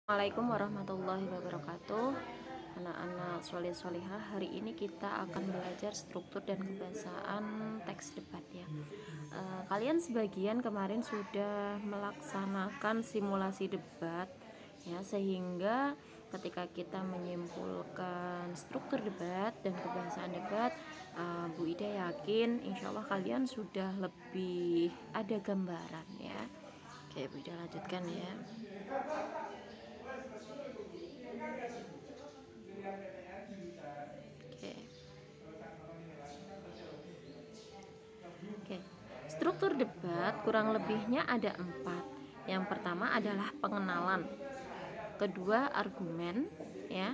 Assalamualaikum warahmatullahi wabarakatuh. Anak-anak soleh solehah, hari ini kita akan belajar struktur dan kebahasaan teks debat ya. Kalian sebagian kemarin sudah melaksanakan simulasi debat ya, sehingga ketika kita menyimpulkan struktur debat dan kebahasaan debat, Bu Ida yakin insya Allah kalian sudah lebih ada gambaran ya. Oke, Bu Ida lanjutkan ya. Oke, struktur debat kurang lebihnya ada 4. Yang pertama adalah pengenalan, kedua argumen, ya,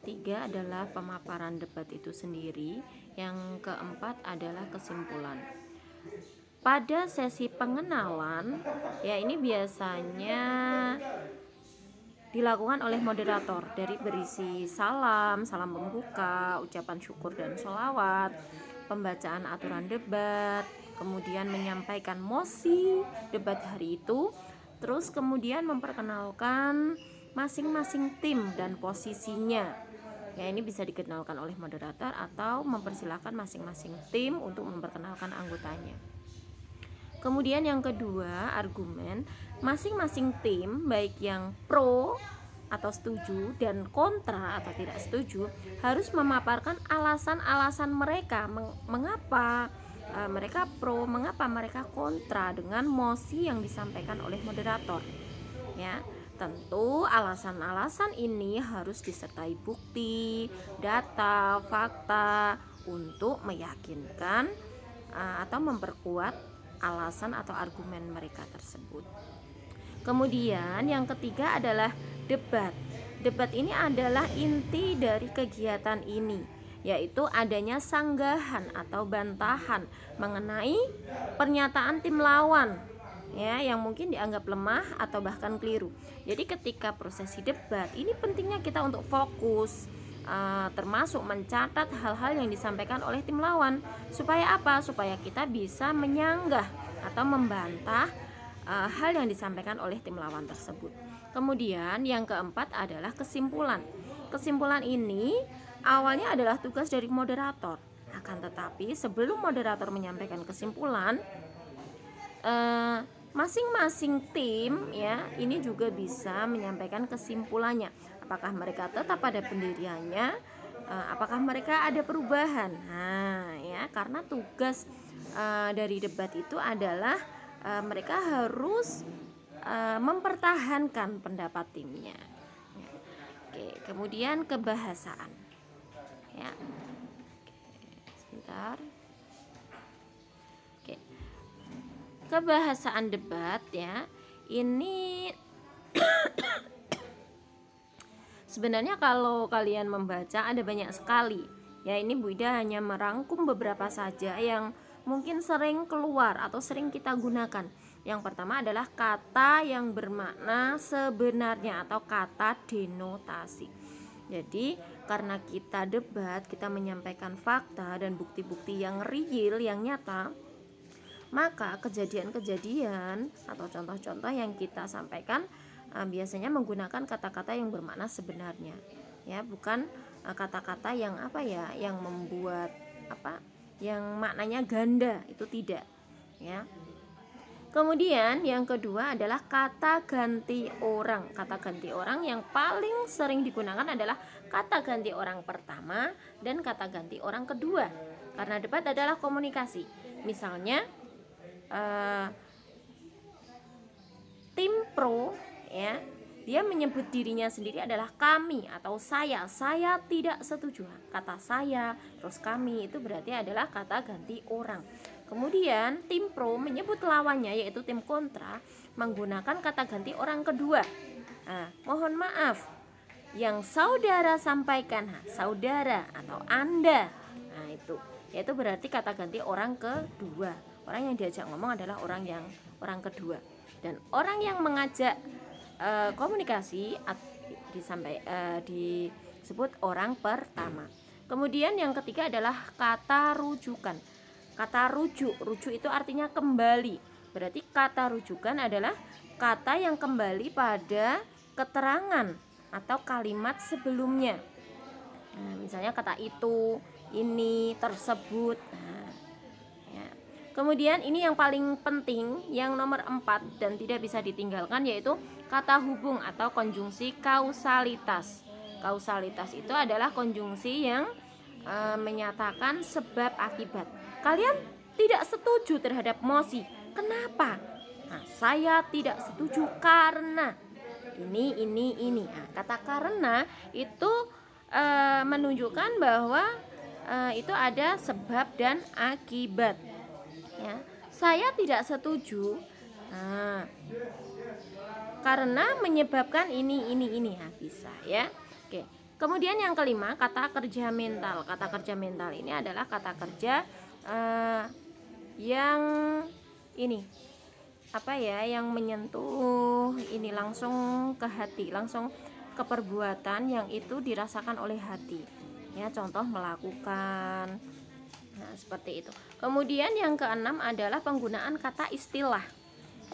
3 adalah pemaparan debat itu sendiri, yang keempat adalah kesimpulan. Pada sesi pengenalan, ya ini biasanya dilakukan oleh moderator dari berisi salam pembuka, ucapan syukur dan sholawat, pembacaan aturan debat, kemudian menyampaikan mosi debat hari itu, terus kemudian memperkenalkan masing-masing tim dan posisinya. Ya, ini bisa dikenalkan oleh moderator atau mempersilahkan masing-masing tim untuk memperkenalkan anggotanya. Kemudian yang kedua, argumen. Masing-masing tim, baik yang pro atau setuju dan kontra atau tidak setuju, harus memaparkan alasan-alasan mereka mengapa mereka pro, mengapa mereka kontra dengan mosi yang disampaikan oleh moderator. Ya, tentu alasan-alasan ini harus disertai bukti, data, fakta untuk meyakinkan atau memperkuat alasan atau argumen mereka tersebut. Kemudian yang ketiga adalah debat. Debat ini adalah inti dari kegiatan ini, yaitu adanya sanggahan atau bantahan mengenai pernyataan tim lawan, ya, yang mungkin dianggap lemah atau bahkan keliru. Jadi ketika prosesi debat ini pentingnya kita untuk fokus, termasuk mencatat hal-hal yang disampaikan oleh tim lawan. Supaya apa? Supaya kita bisa menyanggah atau membantah hal yang disampaikan oleh tim lawan tersebut. Kemudian yang keempat adalah kesimpulan. Kesimpulan ini awalnya adalah tugas dari moderator. Akan tetapi sebelum moderator menyampaikan kesimpulan, masing-masing tim, ya, ini juga bisa menyampaikan kesimpulannya. Apakah mereka tetap pada pendiriannya? Apakah mereka ada perubahan? Nah, ya, karena tugas dari debat itu adalah mereka harus mempertahankan pendapat timnya. Ya. Oke, kemudian kebahasaan. Ya. Oke, sebentar. Oke. Kebahasaan debat, ya. Ini sebenarnya kalau kalian membaca ada banyak sekali. Ya, ini Bu Ida hanya merangkum beberapa saja yang mungkin sering keluar atau sering kita gunakan. Yang pertama adalah kata yang bermakna sebenarnya atau kata denotasi. Jadi karena kita debat, kita menyampaikan fakta dan bukti-bukti yang real, yang nyata, maka kejadian-kejadian atau contoh-contoh yang kita sampaikan biasanya menggunakan kata-kata yang bermakna sebenarnya, ya, bukan kata-kata yang yang membuat yang maknanya ganda, itu tidak, ya. Kemudian yang kedua adalah kata ganti orang. Kata ganti orang yang paling sering digunakan adalah kata ganti orang pertama dan kata ganti orang kedua, karena debat adalah komunikasi. Misalnya tim pro, ya, dia menyebut dirinya sendiri adalah kami atau saya tidak setuju. Kata saya terus kami itu berarti adalah kata ganti orang. Kemudian tim pro menyebut lawannya yaitu tim kontra menggunakan kata ganti orang kedua. Mohon maaf, yang saudara sampaikan, saudara atau Anda. Nah, itu yaitu berarti kata ganti orang kedua. Orang yang diajak ngomong adalah orang kedua. Dan orang yang mengajak komunikasi disebut orang pertama. Kemudian yang ketiga adalah kata rujukan. Kata rujuk itu artinya kembali. Berarti kata rujukan adalah kata yang kembali pada keterangan atau kalimat sebelumnya. Nah, misalnya kata itu, ini, tersebut. Nah, ya. Kemudian ini yang paling penting, yang nomor 4 dan tidak bisa ditinggalkan, yaitu kata hubung atau konjungsi kausalitas. Kausalitas itu adalah konjungsi yang menyatakan sebab akibat. Kalian tidak setuju terhadap mosi. Kenapa? Nah, saya tidak setuju karena ini. Nah, kata karena itu menunjukkan bahwa itu ada sebab dan akibat. Ya, saya tidak setuju karena menyebabkan ini. Nah, bisa ya. Oke. Kemudian yang kelima, kata kerja mental. Kata kerja mental ini adalah kata kerja yang ini yang menyentuh ini langsung ke hati, langsung ke perbuatan yang itu dirasakan oleh hati. Ya, contoh melakukan. Nah, seperti itu. Kemudian yang keenam adalah penggunaan kata istilah.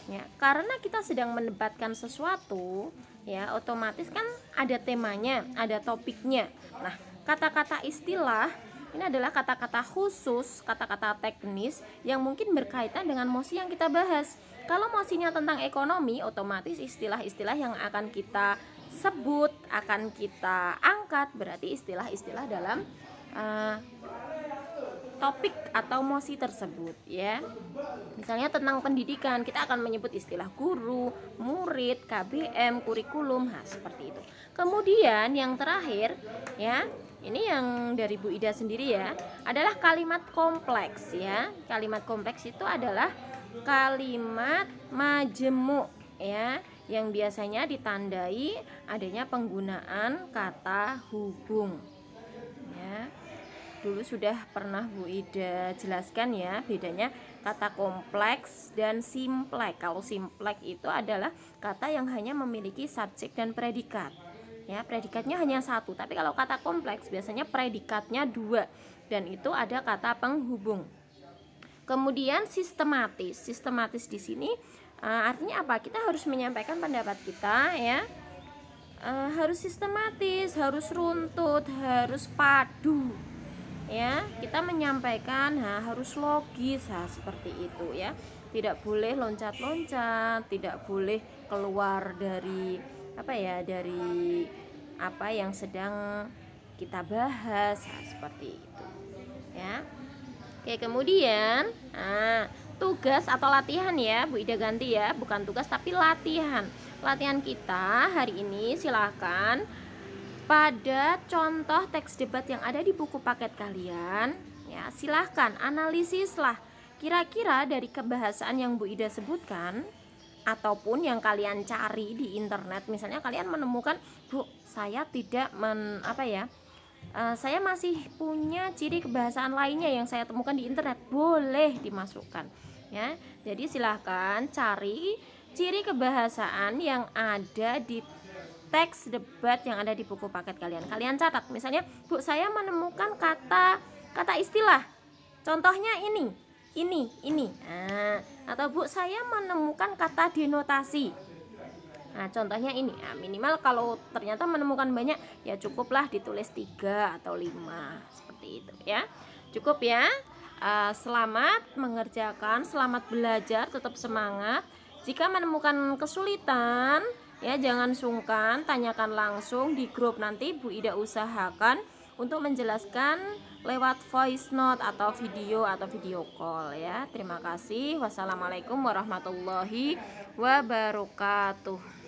Ya, karena kita sedang mendebatkan sesuatu, ya otomatis kan ada temanya, ada topiknya. Nah, kata-kata istilah ini adalah kata-kata khusus, kata-kata teknis yang mungkin berkaitan dengan mosi yang kita bahas. Kalau mosinya tentang ekonomi, otomatis istilah-istilah yang akan kita sebut, akan kita angkat, berarti istilah-istilah dalam topik atau mosi tersebut, ya. Misalnya tentang pendidikan, kita akan menyebut istilah guru, murid, KBM, kurikulum, seperti itu. Kemudian yang terakhir, ya, ini yang dari Bu Ida sendiri ya, adalah kalimat kompleks, ya. Kalimat kompleks itu adalah kalimat majemuk, ya, yang biasanya ditandai adanya penggunaan kata hubung. Ya. Dulu sudah pernah Bu Ida jelaskan ya bedanya kata kompleks dan simplek. Kalau simplek itu adalah kata yang hanya memiliki subjek dan predikat. Ya, predikatnya hanya satu. Tapi kalau kata kompleks biasanya predikatnya 2 dan itu ada kata penghubung. Kemudian sistematis. Sistematis di sini artinya apa? Kita harus menyampaikan pendapat kita, ya. Harus sistematis, harus runtut, harus padu. Ya, kita menyampaikan harus logis, seperti itu ya. Tidak boleh loncat-loncat, tidak boleh keluar dari dari apa yang sedang kita bahas, seperti itu ya. Oke, kemudian tugas atau latihan ya, Bu Ida ganti ya, bukan tugas tapi latihan. Latihan kita hari ini silakan pada contoh teks debat yang ada di buku paket kalian, ya silahkan analisislah kira-kira dari kebahasaan yang Bu Ida sebutkan ataupun yang kalian cari di internet. Misalnya kalian menemukan, Bu, saya tidak saya masih punya ciri kebahasaan lainnya yang saya temukan di internet, boleh dimasukkan ya. Jadi silahkan cari ciri kebahasaan yang ada di teks debat yang ada di buku paket kalian. Kalian catat, misalnya, Bu, saya menemukan kata istilah. Contohnya ini. Atau Bu, saya menemukan kata denotasi. Nah, contohnya ini. Minimal kalau ternyata menemukan banyak, ya cukuplah ditulis 3 atau 5 seperti itu ya. Cukup ya. Selamat mengerjakan, selamat belajar, tetap semangat. Jika menemukan kesulitan, ya jangan sungkan, tanyakan langsung di grup. Nanti Bu Ida usahakan untuk menjelaskan lewat voice note atau video call ya. Terima kasih. Wassalamualaikum warahmatullahi wabarakatuh.